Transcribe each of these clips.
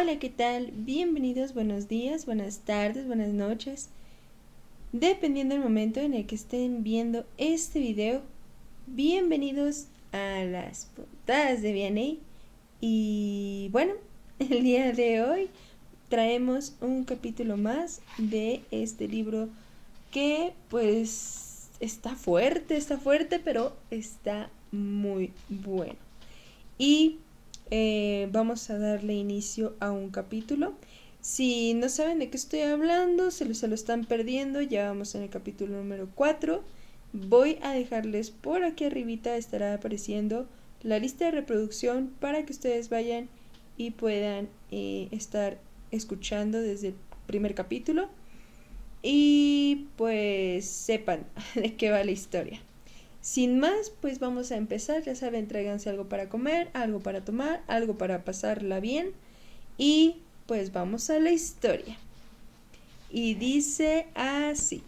Hola, ¿qué tal? Bienvenidos, buenos días, buenas tardes, buenas noches. Dependiendo del momento en el que estén viendo este video, bienvenidos a las puntadas de Vianney. Y bueno, el día de hoy traemos un capítulo más de este libro que pues está fuerte, pero está muy bueno. Y vamos a darle inicio a un capítulo. Si no saben de qué estoy hablando, se lo están perdiendo, ya vamos en el capítulo número 4. Voy a dejarles por aquí arribita, estará apareciendo la lista de reproducción para que ustedes vayan y puedan estar escuchando desde el primer capítulo y pues sepan de qué va la historia. Sin más, pues vamos a empezar. Ya saben, tráiganse algo para comer, algo para tomar, algo para pasarla bien. Y pues vamos a la historia. Y dice así.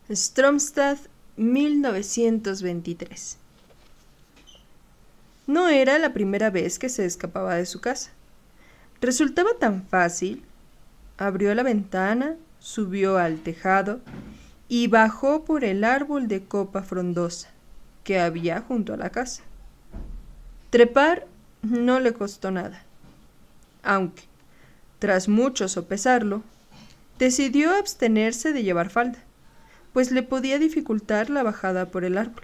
Stromstad, 1923. No era la primera vez que se escapaba de su casa. Resultaba tan fácil. Abrió la ventana, subió al tejado y bajó por el árbol de copa frondosa que había junto a la casa. Trepar no le costó nada, aunque, tras mucho sopesarlo, decidió abstenerse de llevar falda, pues le podía dificultar la bajada por el árbol.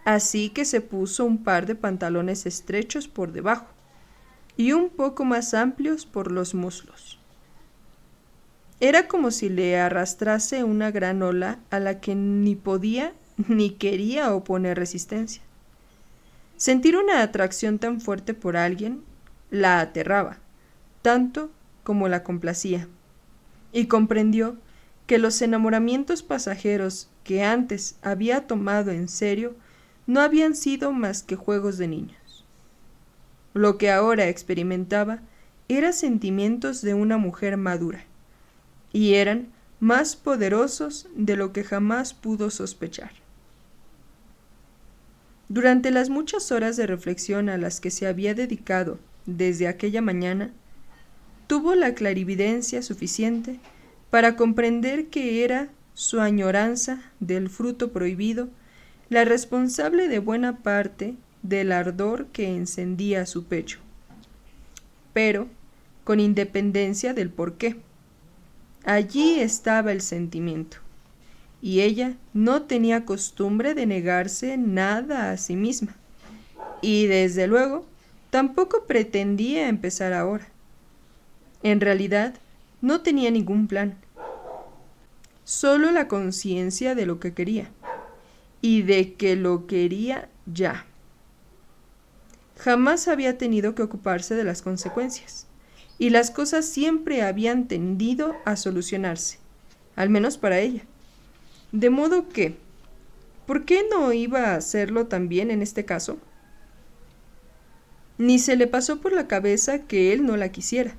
Así que se puso un par de pantalones estrechos por debajo y un poco más amplios por los muslos. Era como si le arrastrase una gran ola a la que ni podía ni quería oponer resistencia. Sentir una atracción tan fuerte por alguien la aterraba, tanto como la complacía, y comprendió que los enamoramientos pasajeros que antes había tomado en serio no habían sido más que juegos de niños. Lo que ahora experimentaba eran sentimientos de una mujer madura, y eran más poderosos de lo que jamás pudo sospechar. Durante las muchas horas de reflexión a las que se había dedicado desde aquella mañana, tuvo la clarividencia suficiente para comprender que era su añoranza del fruto prohibido la responsable de buena parte del ardor que encendía su pecho, pero con independencia del porqué. Allí estaba el sentimiento, y ella no tenía costumbre de negarse nada a sí misma, y desde luego tampoco pretendía empezar ahora. En realidad, no tenía ningún plan, solo la conciencia de lo que quería, y de que lo quería ya. Jamás había tenido que ocuparse de las consecuencias, y las cosas siempre habían tendido a solucionarse, al menos para ella. De modo que, ¿por qué no iba a hacerlo también en este caso? Ni se le pasó por la cabeza que él no la quisiera.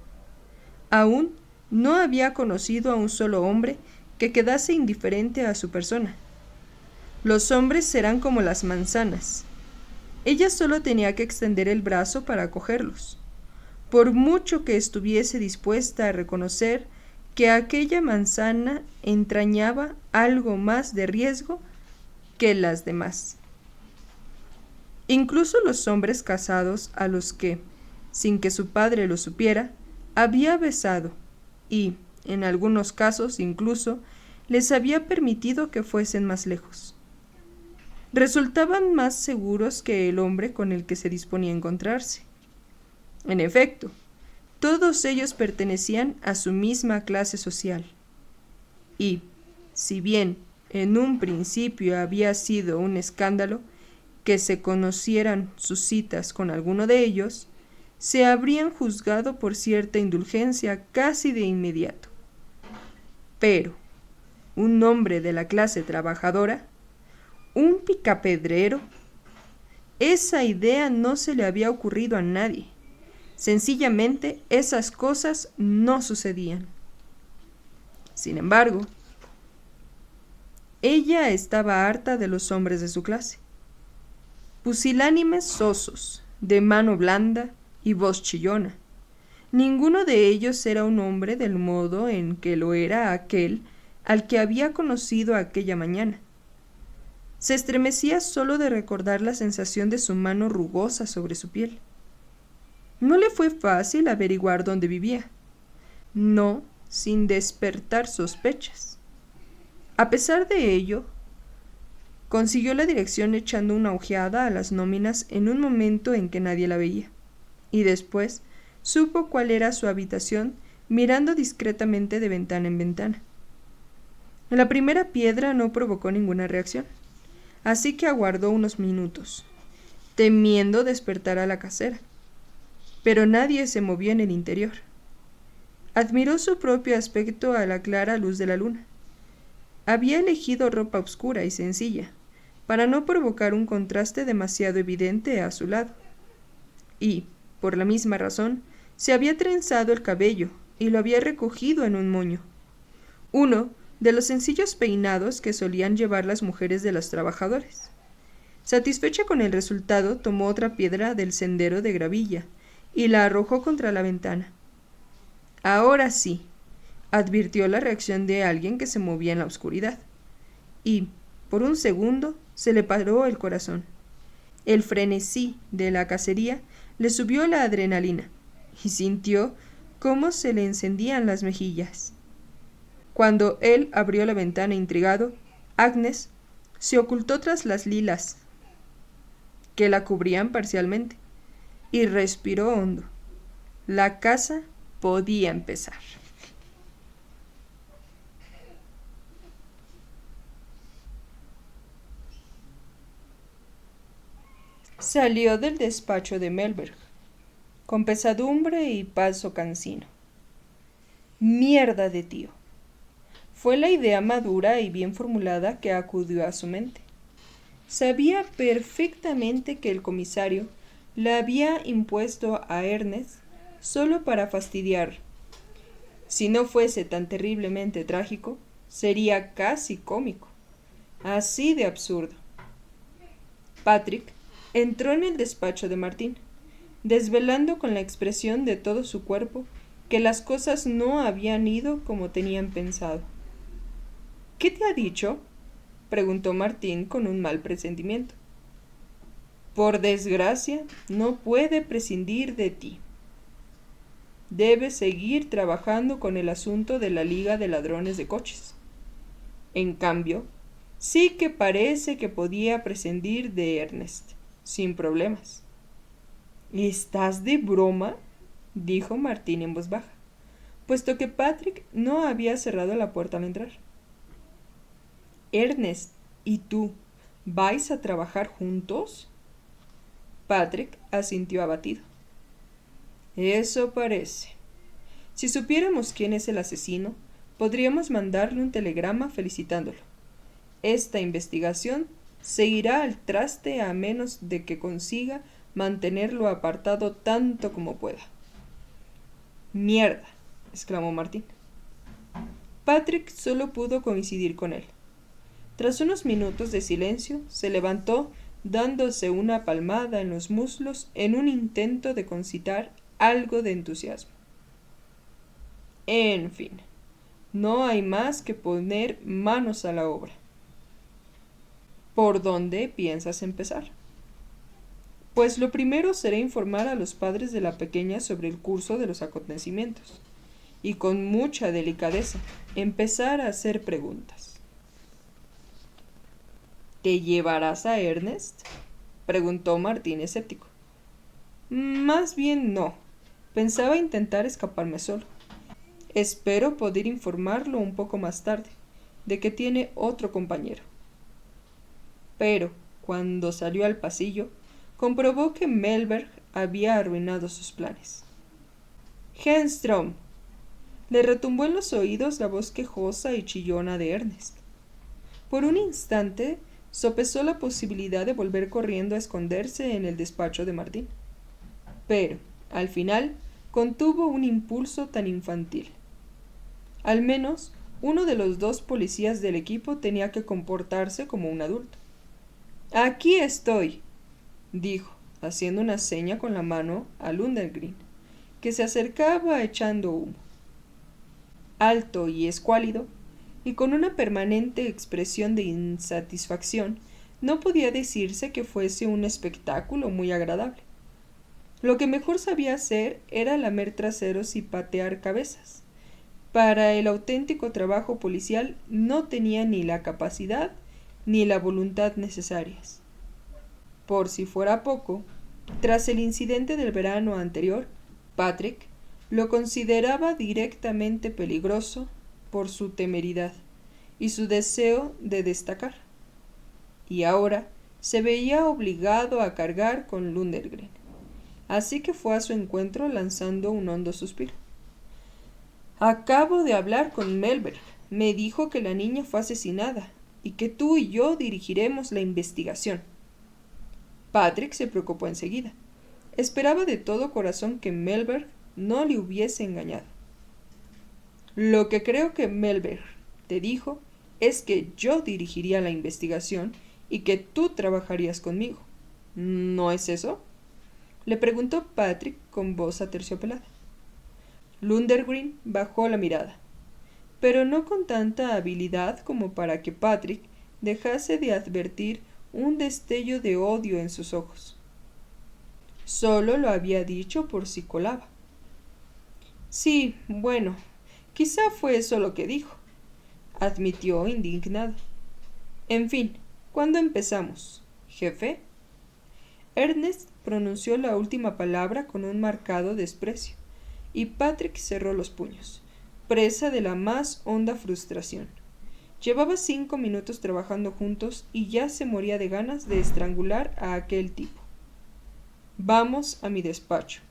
Aún no había conocido a un solo hombre que quedase indiferente a su persona. Los hombres serán como las manzanas. Ella solo tenía que extender el brazo para cogerlos, por mucho que estuviese dispuesta a reconocer que aquella manzana entrañaba algo más de riesgo que las demás. Incluso los hombres casados a los que, sin que su padre lo supiera, había besado y, en algunos casos incluso, les había permitido que fuesen más lejos. Resultaban más seguros que el hombre con el que se disponía a encontrarse. En efecto, todos ellos pertenecían a su misma clase social. Y, si bien en un principio había sido un escándalo que se conocieran sus citas con alguno de ellos, se habrían juzgado por cierta indulgencia casi de inmediato. Pero un hombre de la clase trabajadora, un picapedrero, esa idea no se le había ocurrido a nadie. Sencillamente esas cosas no sucedían. Sin embargo, ella estaba harta de los hombres de su clase. pusilánimes sosos, de mano blanda y voz chillona. Ninguno de ellos era un hombre del modo en que lo era aquel al que había conocido aquella mañana. Se estremecía solo de recordar la sensación de su mano rugosa sobre su piel. No le fue fácil averiguar dónde vivía, no sin despertar sospechas. A pesar de ello, consiguió la dirección echando una ojeada a las nóminas en un momento en que nadie la veía, y después supo cuál era su habitación mirando discretamente de ventana en ventana. La primera piedra no provocó ninguna reacción, así que aguardó unos minutos, temiendo despertar a la casera. Pero nadie se movió en el interior. Admiró su propio aspecto a la clara luz de la luna. Había elegido ropa oscura y sencilla, para no provocar un contraste demasiado evidente a su lado. Y, por la misma razón, se había trenzado el cabello y lo había recogido en un moño. Uno de los sencillos peinados que solían llevar las mujeres de los trabajadores. Satisfecha con el resultado, tomó otra piedra del sendero de gravilla y la arrojó contra la ventana. Ahora sí, advirtió la reacción de alguien que se movía en la oscuridad. Y, por un segundo, se le paró el corazón. El frenesí de la cacería le subió la adrenalina y sintió cómo se le encendían las mejillas. Cuando él abrió la ventana intrigado, Agnes se ocultó tras las lilas que la cubrían parcialmente y respiró hondo. La caza podía empezar. Salió del despacho de Mellberg, con pesadumbre y paso cansino. Mierda de tío. Fue la idea madura y bien formulada que acudió a su mente. Sabía perfectamente que el comisario le había impuesto a Ernest solo para fastidiar. Si no fuese tan terriblemente trágico, sería casi cómico. Así de absurdo. Patrick entró en el despacho de Martín, desvelando con la expresión de todo su cuerpo que las cosas no habían ido como tenían pensado. ¿Qué te ha dicho?, preguntó Martín con un mal presentimiento. Por desgracia, no puede prescindir de ti. Debe seguir trabajando con el asunto de la Liga de Ladrones de Coches. En cambio, sí que parece que podía prescindir de Ernest, sin problemas. ¿Estás de broma?, dijo Martín en voz baja, puesto que Patrick no había cerrado la puerta al entrar. Ernest y tú, ¿vais a trabajar juntos? Patrick asintió abatido. Eso parece. Si supiéramos quién es el asesino, podríamos mandarle un telegrama felicitándolo. Esta investigación seguirá al traste a menos de que consiga mantenerlo apartado tanto como pueda. Mierda, exclamó Martín. Patrick solo pudo coincidir con él. Tras unos minutos de silencio, se levantó dándose una palmada en los muslos en un intento de concitar algo de entusiasmo. En fin, no hay más que poner manos a la obra. ¿Por dónde piensas empezar? Pues lo primero será informar a los padres de la pequeña sobre el curso de los acontecimientos, y con mucha delicadeza empezar a hacer preguntas. ¿Te llevarás a Ernest?, preguntó Martín escéptico. Más bien no. Pensaba intentar escaparme solo. Espero poder informarlo un poco más tarde de que tiene otro compañero. Pero, cuando salió al pasillo, comprobó que Mellberg había arruinado sus planes. «Henstrom», le retumbó en los oídos la voz quejosa y chillona de Ernest. Por un instante sopesó la posibilidad de volver corriendo a esconderse en el despacho de Martín. Pero, al final, contuvo un impulso tan infantil. Al menos, uno de los dos policías del equipo tenía que comportarse como un adulto. «Aquí estoy», dijo, haciendo una seña con la mano a Lohengrin, que se acercaba echando humo. Alto y escuálido, y con una permanente expresión de insatisfacción, no podía decirse que fuese un espectáculo muy agradable. Lo que mejor sabía hacer era lamer traseros y patear cabezas. Para el auténtico trabajo policial no tenía ni la capacidad ni la voluntad necesarias. Por si fuera poco, tras el incidente del verano anterior, Patrick lo consideraba directamente peligroso por su temeridad y su deseo de destacar. Y ahora se veía obligado a cargar con Lohengrin. Así que fue a su encuentro lanzando un hondo suspiro. Acabo de hablar con Melberg. Me dijo que la niña fue asesinada y que tú y yo dirigiremos la investigación. Patrick se preocupó enseguida. Esperaba de todo corazón que Melberg no le hubiese engañado. Lo que creo que Melberg te dijo es que yo dirigiría la investigación y que tú trabajarías conmigo. ¿No es eso?, le preguntó Patrick con voz aterciopelada. Lohengrin bajó la mirada, pero no con tanta habilidad como para que Patrick dejase de advertir un destello de odio en sus ojos. Solo lo había dicho por si colaba. Sí, bueno, quizá fue eso lo que dijo, admitió indignado. En fin, ¿cuándo empezamos, jefe? Ernest pronunció la última palabra con un marcado desprecio, y Patrick cerró los puños, presa de la más honda frustración. Llevaba 5 minutos trabajando juntos y ya se moría de ganas de estrangular a aquel tipo. Vamos a mi despacho.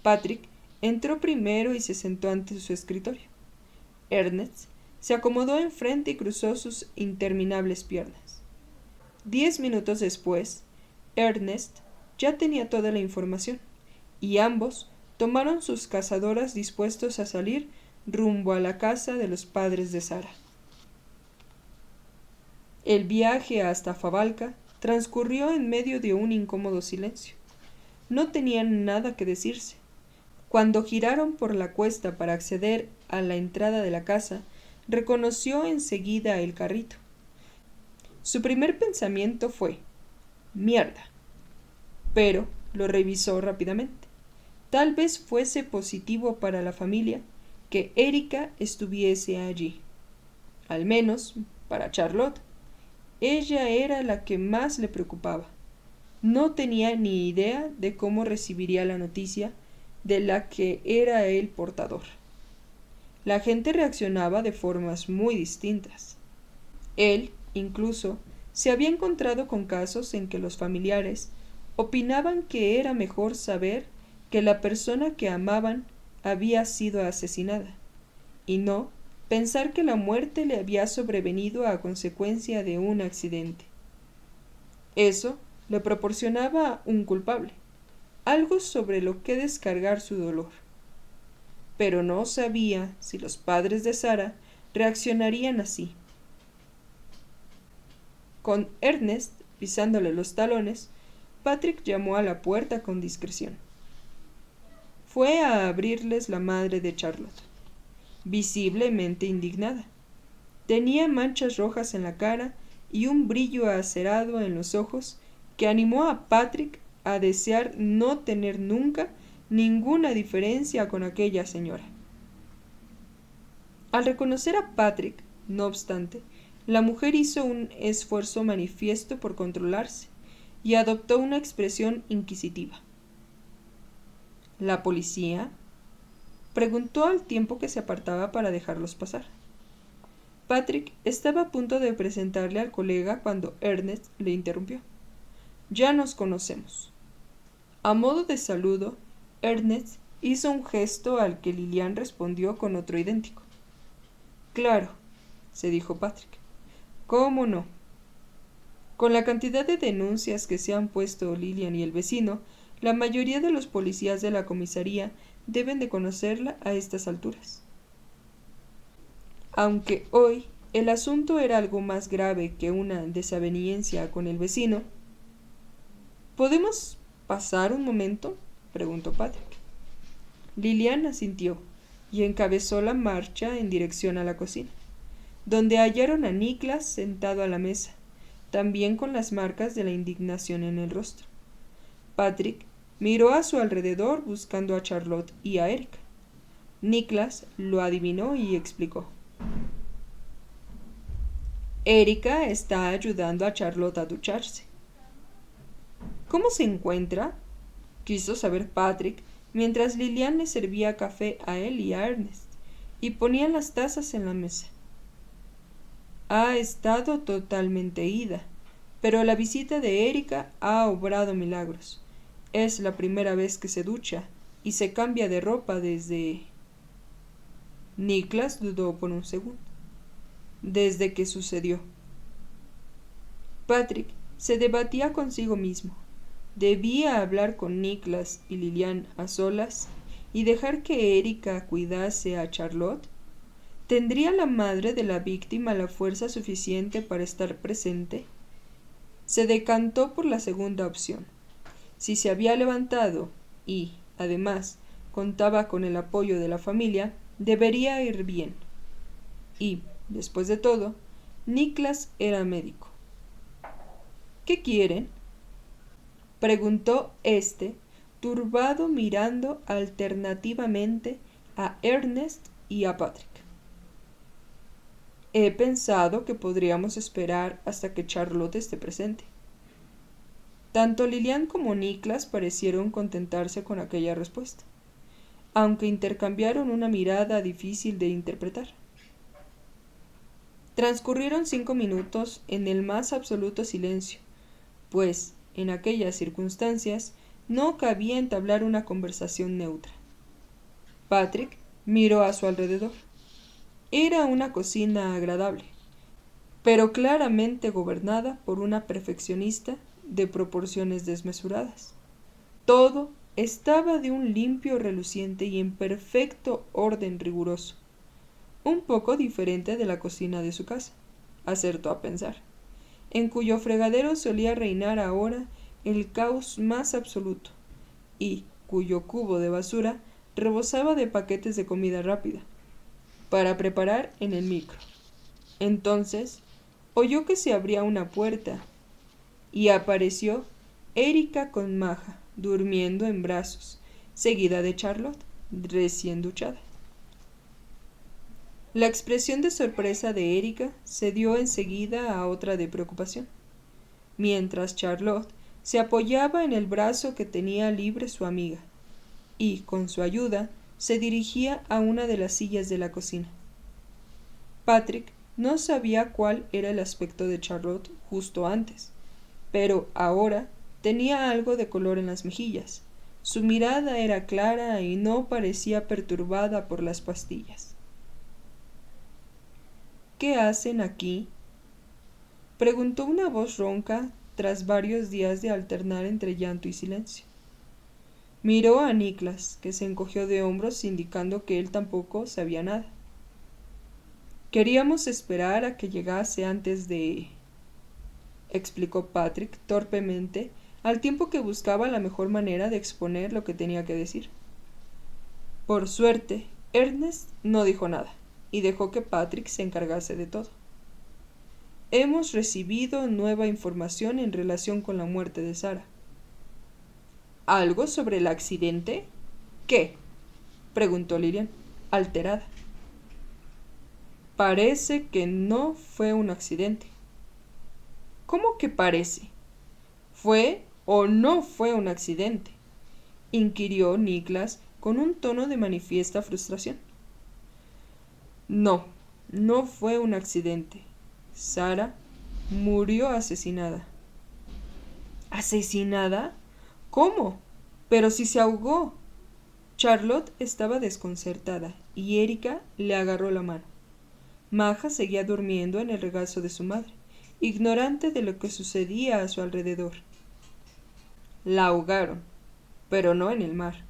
Patrick entró primero y se sentó ante su escritorio. Ernest se acomodó enfrente y cruzó sus interminables piernas. 10 minutos después, Ernest ya tenía toda la información, y ambos tomaron sus cazadoras dispuestos a salir rumbo a la casa de los padres de Sara. El viaje hasta Favalca transcurrió en medio de un incómodo silencio. No tenían nada que decirse. Cuando giraron por la cuesta para acceder a la entrada de la casa, reconoció enseguida el carrito. Su primer pensamiento fue: «Mierda», pero lo revisó rápidamente. Tal vez fuese positivo para la familia que Erika estuviese allí. Al menos para Charlotte. Ella era la que más le preocupaba. No tenía ni idea de cómo recibiría la noticia de la que era el portador. La gente reaccionaba de formas muy distintas. Él, incluso, se había encontrado con casos en que los familiares opinaban que era mejor saber que la persona que amaban había sido asesinada, y no pensar que la muerte le había sobrevenido a consecuencia de un accidente. Eso le proporcionaba un culpable, algo sobre lo que descargar su dolor. Pero no sabía si los padres de Sara reaccionarían así. Con Ernest pisándole los talones, Patrick llamó a la puerta con discreción. Fue a abrirles la madre de Charlotte, visiblemente indignada. Tenía manchas rojas en la cara y un brillo acerado en los ojos que animó a Patrick a desear no tener nunca ninguna diferencia con aquella señora. Al reconocer a Patrick, no obstante, la mujer hizo un esfuerzo manifiesto por controlarse y adoptó una expresión inquisitiva. ¿La policía?, preguntó al tiempo que se apartaba para dejarlos pasar. Patrick estaba a punto de presentarle al colega cuando Ernest le interrumpió. Ya nos conocemos. A modo de saludo, Ernest hizo un gesto al que Lilian respondió con otro idéntico. Claro, se dijo Patrick. ¿Cómo no? Con la cantidad de denuncias que se han puesto Lilian y el vecino, la mayoría de los policías de la comisaría deben de conocerla a estas alturas. Aunque hoy el asunto era algo más grave que una desaveniencia con el vecino, ¿Podemos pasar un momento?, preguntó Patrick. Lilian asintió y encabezó la marcha en dirección a la cocina, donde hallaron a Niklas sentado a la mesa, también con las marcas de la indignación en el rostro. Patrick miró a su alrededor buscando a Charlotte y a Erika. Niklas lo adivinó y explicó. Erika está ayudando a Charlotte a ducharse. ¿Cómo se encuentra?, quiso saber Patrick, mientras Lilian le servía café a él y a Ernest, y ponían las tazas en la mesa. Ha estado totalmente ida, pero la visita de Erika ha obrado milagros. Es la primera vez que se ducha y se cambia de ropa desde... Niklas dudó por un segundo. Desde que sucedió. Patrick se debatía consigo mismo. ¿Debía hablar con Niklas y Lilian a solas y dejar que Erika cuidase a Charlotte? ¿Tendría la madre de la víctima la fuerza suficiente para estar presente? Se decantó por la segunda opción. Si se había levantado y, además, contaba con el apoyo de la familia, debería ir bien. Y, después de todo, Niklas era médico. ¿Qué quieren?, preguntó éste, turbado, mirando alternativamente a Ernest y a Patrick. He pensado que podríamos esperar hasta que Charlotte esté presente. Tanto Lilian como Niklas parecieron contentarse con aquella respuesta, aunque intercambiaron una mirada difícil de interpretar. Transcurrieron 5 minutos en el más absoluto silencio, pues, en aquellas circunstancias, no cabía entablar una conversación neutra. Patrick miró a su alrededor. Era una cocina agradable, pero claramente gobernada por una perfeccionista de proporciones desmesuradas. Todo estaba de un limpio, reluciente y en perfecto orden riguroso, un poco diferente de la cocina de su casa, acertó a pensar, en cuyo fregadero solía reinar ahora el caos más absoluto, y cuyo cubo de basura rebosaba de paquetes de comida rápida, para preparar en el micro. Entonces oyó que se abría una puerta, y apareció Erika con Maja, durmiendo en brazos, seguida de Charlotte, recién duchada. La expresión de sorpresa de Erika se dio enseguida a otra de preocupación, mientras Charlotte se apoyaba en el brazo que tenía libre su amiga, y, con su ayuda, se dirigía a una de las sillas de la cocina. Patrick no sabía cuál era el aspecto de Charlotte justo antes, pero ahora tenía algo de color en las mejillas. Su mirada era clara y no parecía perturbada por las pastillas. ¿Qué hacen aquí?, preguntó una voz ronca tras varios días de alternar entre llanto y silencio. Miró a Niklas, que se encogió de hombros indicando que él tampoco sabía nada. Queríamos esperar a que llegase antes de... explicó Patrick torpemente, al tiempo que buscaba la mejor manera de exponer lo que tenía que decir. Por suerte, Ernest no dijo nada, y dejó que Patrick se encargase de todo. Hemos recibido nueva información en relación con la muerte de Sarah. ¿Algo sobre el accidente? ¿Qué?, preguntó Lilian, alterada. Parece que no fue un accidente. ¿Cómo que parece? ¿Fue o no fue un accidente?, inquirió Niklas con un tono de manifiesta frustración. No, no fue un accidente. Sarah murió asesinada. ¿Asesinada? ¿Cómo? Pero si se ahogó. Charlotte estaba desconcertada y Erika le agarró la mano. Maja seguía durmiendo en el regazo de su madre, ignorante de lo que sucedía a su alrededor. La ahogaron, pero no en el mar.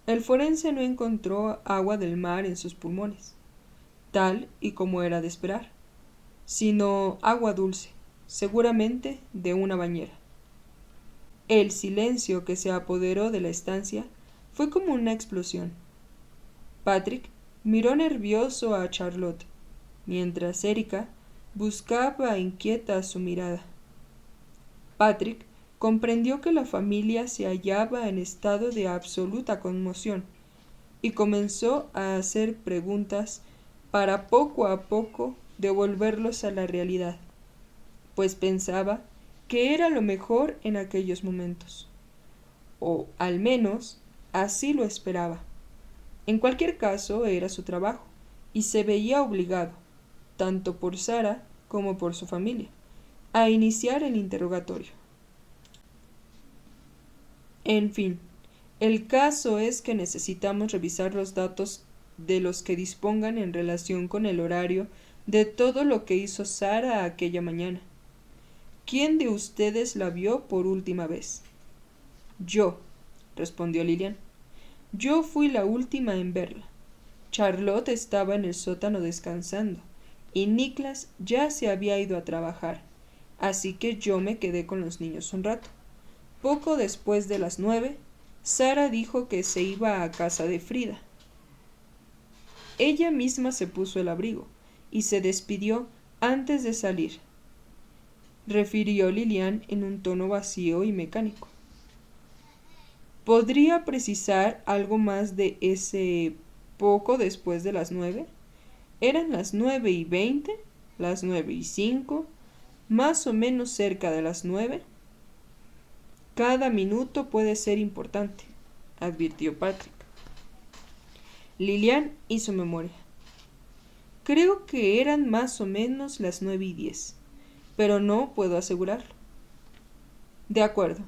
El forense no encontró agua del mar en sus pulmones, tal y como era de esperar, sino agua dulce, seguramente de una bañera. El silencio que se apoderó de la estancia fue como una explosión. Patrick miró nervioso a Charlotte, mientras Erika buscaba inquieta su mirada. Patrick comprendió que la familia se hallaba en estado de absoluta conmoción y comenzó a hacer preguntas para poco a poco devolverlos a la realidad, pues pensaba que era lo mejor en aquellos momentos, o al menos así lo esperaba. En cualquier caso era su trabajo, y se veía obligado, tanto por Sara como por su familia, a iniciar el interrogatorio. En fin, el caso es que necesitamos revisar los datos de los que dispongan en relación con el horario de todo lo que hizo Sara aquella mañana. ¿Quién de ustedes la vio por última vez? Yo, respondió Lilian. Yo fui la última en verla. Charlotte estaba en el sótano descansando, y Niklas ya se había ido a trabajar, así que yo me quedé con los niños un rato. Poco después de las 9, Sara dijo que se iba a casa de Frida. Ella misma se puso el abrigo y se despidió antes de salir, refirió Lilian en un tono vacío y mecánico. ¿Podría precisar algo más de ese poco después de las 9? ¿Eran las 9:20? ¿Las 9:05? ¿Más o menos cerca de las 9? Cada minuto puede ser importante, advirtió Patrick. Lilian hizo memoria. Creo que eran más o menos las 9:10, pero no puedo asegurarlo. De acuerdo.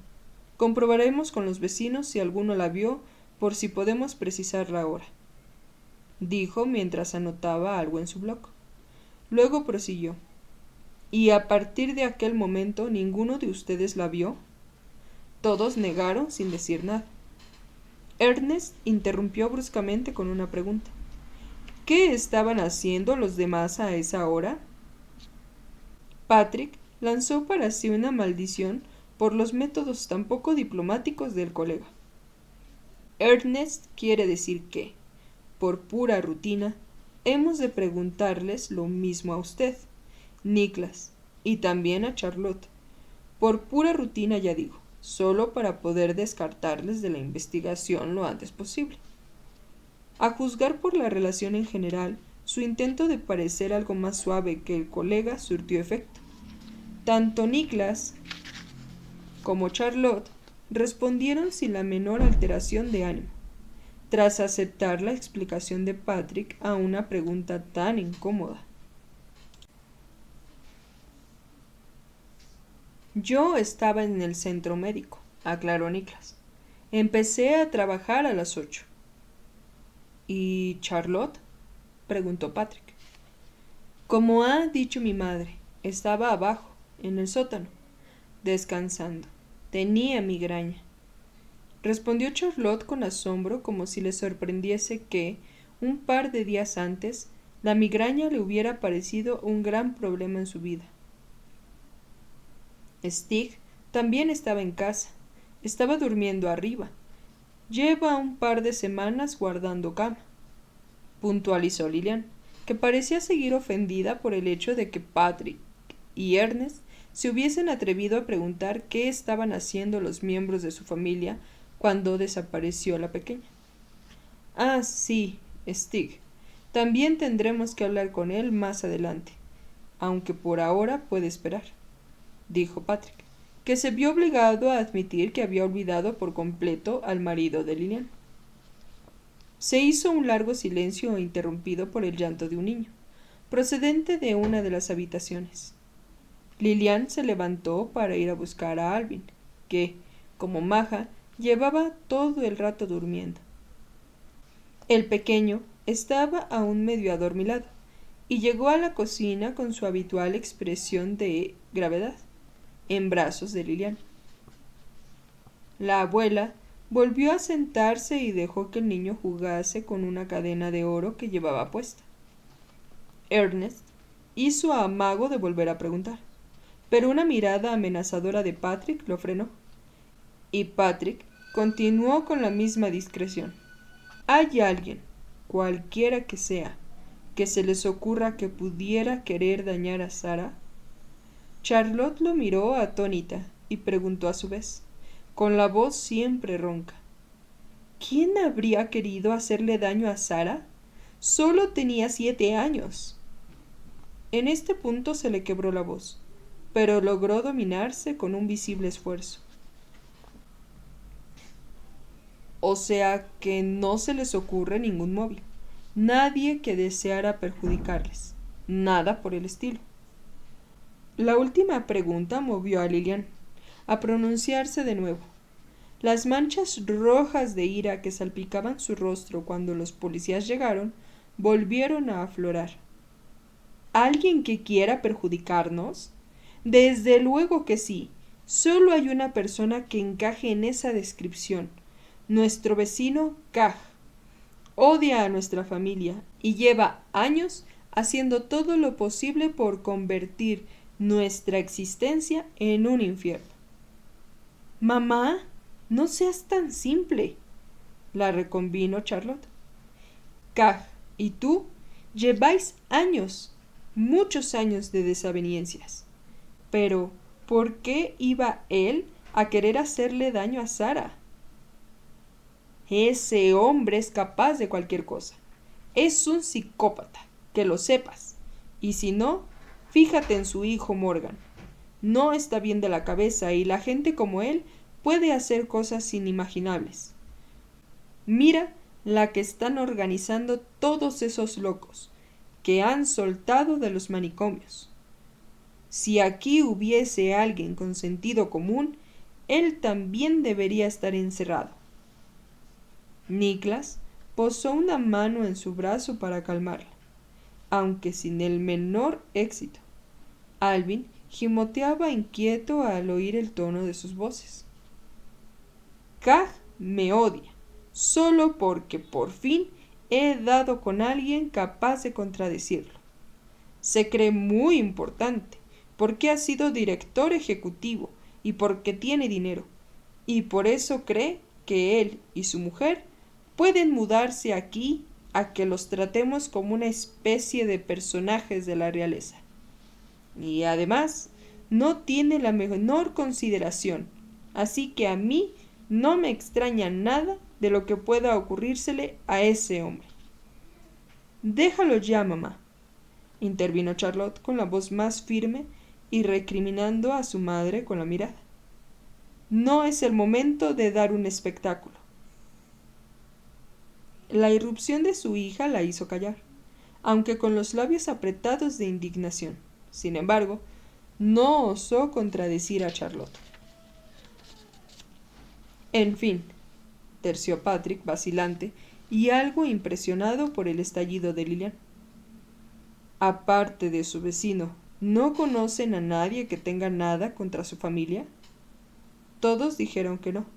Comprobaremos con los vecinos si alguno la vio, por si podemos precisar la hora, dijo mientras anotaba algo en su bloc. Luego prosiguió. ¿Y a partir de aquel momento ninguno de ustedes la vio? Todos negaron sin decir nada. Ernest interrumpió bruscamente con una pregunta. ¿Qué estaban haciendo los demás a esa hora? Patrick lanzó para sí una maldición por los métodos tan poco diplomáticos del colega. Ernest quiere decir que, por pura rutina, hemos de preguntarles lo mismo a usted, Niklas, y también a Charlotte. Por pura rutina, ya digo, solo para poder descartarles de la investigación lo antes posible. A juzgar por la relación en general, su intento de parecer algo más suave que el colega surtió efecto. Tanto Niklas como Charlotte respondieron sin la menor alteración de ánimo, tras aceptar la explicación de Patrick a una pregunta tan incómoda. Yo estaba en el centro médico, aclaró Niklas. Empecé a trabajar a las 8. ¿Y Charlotte? Preguntó Patrick. Como ha dicho mi madre, estaba abajo, en el sótano, descansando. Tenía migraña. Respondió Charlotte con asombro, como si le sorprendiese que, un par de días antes, la migraña le hubiera parecido un gran problema en su vida. Stig también estaba en casa. Estaba durmiendo arriba. Lleva un par de semanas guardando cama, puntualizó Lilian, que parecía seguir ofendida por el hecho de que Patrick y Ernest se hubiesen atrevido a preguntar qué estaban haciendo los miembros de su familia cuando desapareció la pequeña. Ah, sí, Stig. También tendremos que hablar con él más adelante, aunque por ahora puede esperar, dijo Patrick, que se vio obligado a admitir que había olvidado por completo al marido de Lilian. Se hizo un largo silencio interrumpido por el llanto de un niño, procedente de una de las habitaciones. Lilian se levantó para ir a buscar a Alvin, que, como maja, llevaba todo el rato durmiendo. El pequeño estaba aún medio adormilado, y llegó a la cocina con su habitual expresión de gravedad, en brazos de Lilian. La abuela volvió a sentarse y dejó que el niño jugase con una cadena de oro que llevaba puesta. Ernest hizo amago de volver a preguntar, pero una mirada amenazadora de Patrick lo frenó. Y Patrick continuó con la misma discreción. ¿Hay alguien, cualquiera que sea, que se les ocurra que pudiera querer dañar a Sara? Charlotte lo miró atónita y preguntó a su vez, con la voz siempre ronca. ¿Quién habría querido hacerle daño a Sara? Solo tenía 7 años. En este punto se le quebró la voz, pero logró dominarse con un visible esfuerzo. O sea que no se les ocurre ningún móvil, nadie que deseara perjudicarles, nada por el estilo. La última pregunta movió a Lilian a pronunciarse de nuevo. Las manchas rojas de ira que salpicaban su rostro cuando los policías llegaron volvieron a aflorar. ¿Alguien que quiera perjudicarnos? Desde luego que sí. Solo hay una persona que encaje en esa descripción. Nuestro vecino Caj. Odia a nuestra familia y lleva años haciendo todo lo posible por convertir nuestra existencia en un infierno. Mamá, no seas tan simple, la reconvino Charlotte. Caj y tú lleváis años, muchos años de desavenencias. Pero, ¿por qué iba él a querer hacerle daño a Sara? Ese hombre es capaz de cualquier cosa. Es un psicópata, que lo sepas. Y si no, fíjate en su hijo Morgan. No está bien de la cabeza y la gente como él puede hacer cosas inimaginables. Mira la que están organizando todos esos locos que han soltado de los manicomios. Si aquí hubiese alguien con sentido común, él también debería estar encerrado. Niklas posó una mano en su brazo para calmarla, aunque sin el menor éxito. Alvin gimoteaba inquieto al oír el tono de sus voces. Caj me odia, solo porque por fin he dado con alguien capaz de contradecirlo. Se cree muy importante, porque ha sido director ejecutivo y porque tiene dinero, y por eso cree que él y su mujer pueden mudarse aquí a que los tratemos como una especie de personajes de la realeza. Y además, no tiene la menor consideración, así que a mí no me extraña nada de lo que pueda ocurrírsele a ese hombre. Déjalo ya, mamá, intervino Charlotte con la voz más firme y recriminando a su madre con la mirada. No es el momento de dar un espectáculo. La irrupción de su hija la hizo callar, aunque con los labios apretados de indignación. Sin embargo, no osó contradecir a Charlotte. En fin, terció Patrick, vacilante y algo impresionado por el estallido de Lilian. Aparte de su vecino, ¿no conocen a nadie que tenga nada contra su familia? Todos dijeron que no,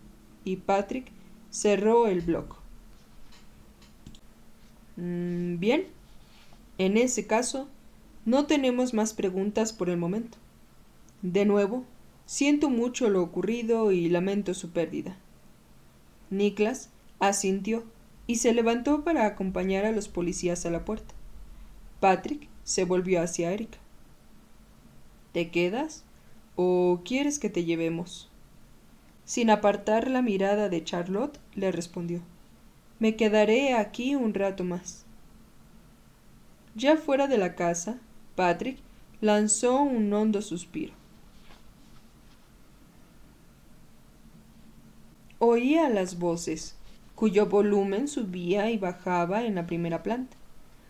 y Patrick cerró el bloc. Bien, en ese caso, no tenemos más preguntas por el momento. De nuevo, siento mucho lo ocurrido y lamento su pérdida. Niklas asintió y se levantó para acompañar a los policías a la puerta. Patrick se volvió hacia Erika. ¿Te quedas o quieres que te llevemos? Sin apartar la mirada de Charlotte, le respondió. Me quedaré aquí un rato más. Ya fuera de la casa, Patrick lanzó un hondo suspiro. Oía las voces, cuyo volumen subía y bajaba en la primera planta.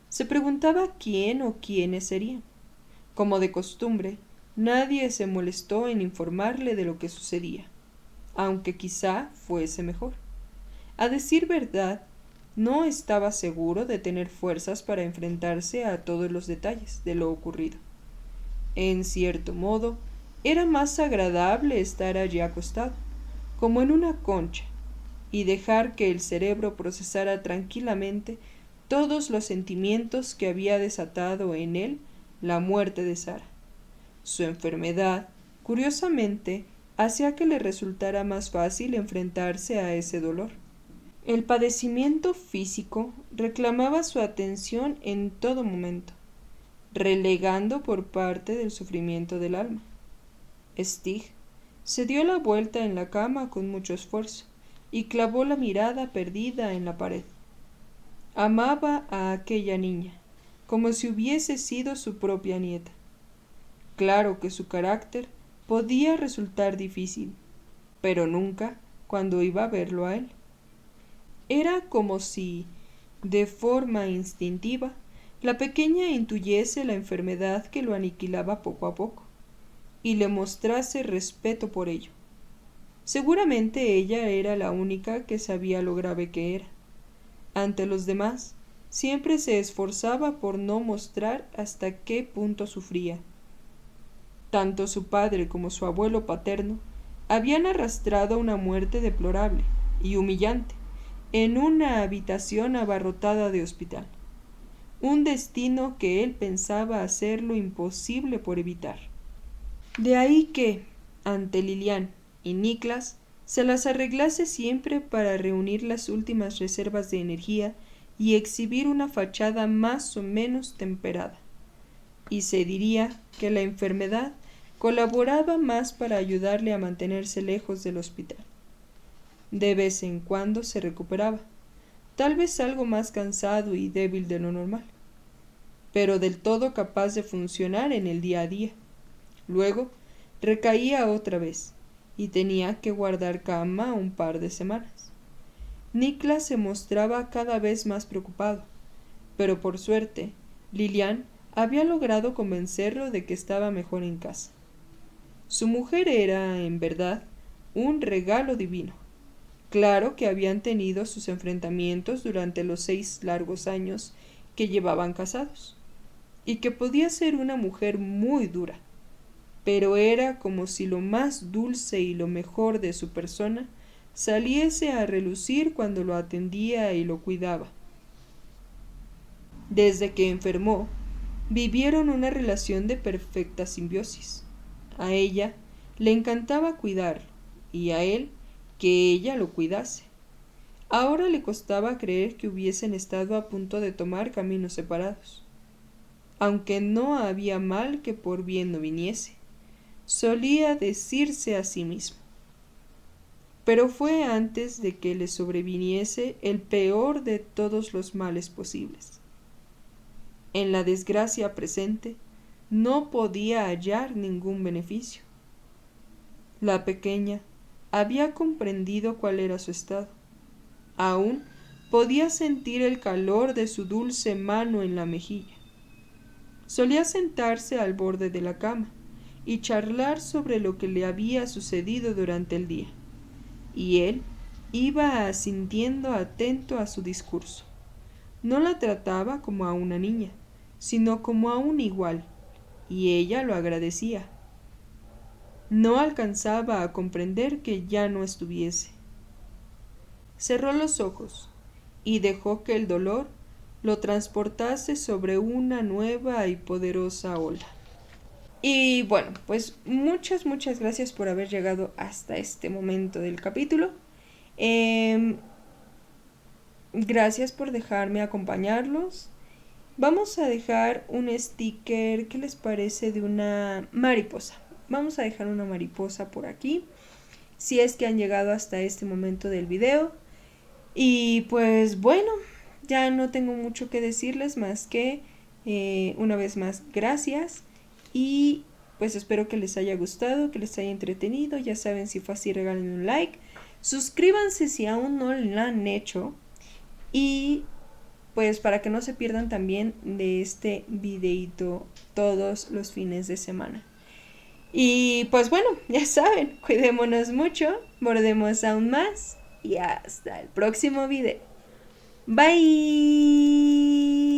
Se preguntaba quién o quiénes serían. Como de costumbre, nadie se molestó en informarle de lo que sucedía, aunque quizá fuese mejor. A decir verdad, no estaba seguro de tener fuerzas para enfrentarse a todos los detalles de lo ocurrido. En cierto modo, era más agradable estar allí acostado, como en una concha, y dejar que el cerebro procesara tranquilamente todos los sentimientos que había desatado en él la muerte de Sara. Su enfermedad, curiosamente, hacía que le resultara más fácil enfrentarse a ese dolor. El padecimiento físico reclamaba su atención en todo momento, relegando por parte del sufrimiento del alma. Stig se dio la vuelta en la cama con mucho esfuerzo y clavó la mirada perdida en la pared. Amaba a aquella niña, como si hubiese sido su propia nieta. Claro que su carácter podía resultar difícil, pero nunca cuando iba a verlo a él. Era como si, de forma instintiva, la pequeña intuyese la enfermedad que lo aniquilaba poco a poco, y le mostrase respeto por ello. Seguramente ella era la única que sabía lo grave que era. Ante los demás, siempre se esforzaba por no mostrar hasta qué punto sufría. Tanto su padre como su abuelo paterno habían arrastrado una muerte deplorable y humillante en una habitación abarrotada de hospital, un destino que él pensaba hacer lo imposible por evitar. De ahí que, ante Lilian y Niklas, se las arreglase siempre para reunir las últimas reservas de energía y exhibir una fachada más o menos temperada. Y se diría que la enfermedad colaboraba más para ayudarle a mantenerse lejos del hospital. De vez en cuando se recuperaba, tal vez algo más cansado y débil de lo normal, pero del todo capaz de funcionar en el día a día. Luego recaía otra vez y tenía que guardar cama un par de semanas. Niklas se mostraba cada vez más preocupado, pero por suerte, Lilian había logrado convencerlo de que estaba mejor en casa. Su mujer era, en verdad, un regalo divino. Claro que habían tenido sus enfrentamientos durante los 6 largos años que llevaban casados, y que podía ser una mujer muy dura, pero era como si lo más dulce y lo mejor de su persona saliese a relucir cuando lo atendía y lo cuidaba. Desde que enfermó, vivieron una relación de perfecta simbiosis. A ella le encantaba cuidarlo, y a él que ella lo cuidase. Ahora le costaba creer que hubiesen estado a punto de tomar caminos separados, aunque no había mal que por bien no viniese, solía decirse a sí mismo. Pero fue antes de que le sobreviniese el peor de todos los males posibles. En la desgracia presente no podía hallar ningún beneficio. La pequeña había comprendido cuál era su estado. Aún podía sentir el calor de su dulce mano en la mejilla. Solía sentarse al borde de la cama y charlar sobre lo que le había sucedido durante el día, y él iba asintiendo atento a su discurso. No la trataba como a una niña, sino como a un igual, y ella lo agradecía. No alcanzaba a comprender que ya no estuviese. Cerró los ojos y dejó que el dolor lo transportase sobre una nueva y poderosa ola. Y bueno, pues muchas gracias por haber llegado hasta este momento del capítulo. Gracias por dejarme acompañarlos. Vamos a dejar un sticker, ¿qué les parece? De una mariposa. Vamos a dejar una mariposa por aquí, si es que han llegado hasta este momento del video. Y pues bueno, ya no tengo mucho que decirles más que una vez más gracias, y pues espero que les haya gustado, que les haya entretenido. Ya saben, si fue así, regalen un like, suscríbanse si aún no lo han hecho, y pues para que no se pierdan también de este videito todos los fines de semana. Y pues bueno, ya saben, cuidémonos mucho, mordemos aún más, y hasta el próximo video. Bye.